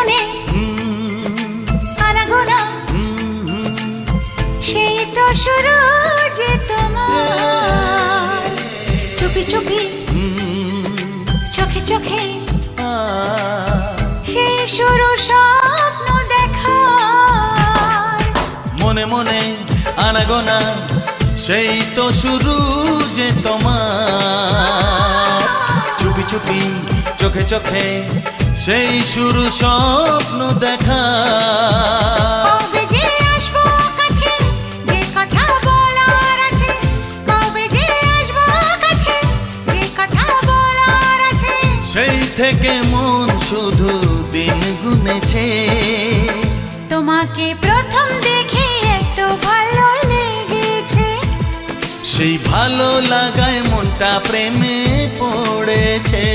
মনে আনাগোনা, সেই তো শুরু যে তোমার। চুপি চুপি চোখে চোখে সেই শুরু স্বপ্ন দেখার। মনে মনে আনাগোনা, সেই তো শুরু যে তোমার। চুপি চুপি চোখে চোখে সেই শুরু স্বপ্ন দেখা। কবে যে আসবো কাছে, যে কথা বলার আছে, কবে যে আসবো কাছে, যে কথা বলার আছে। সেই থেকে মন শুধু দিন গুনেছে, তোমাকে প্রথম দেখে এত ভালো লেগেছে। সেই ভালো লাগায় মনটা প্রেমে পড়েছে।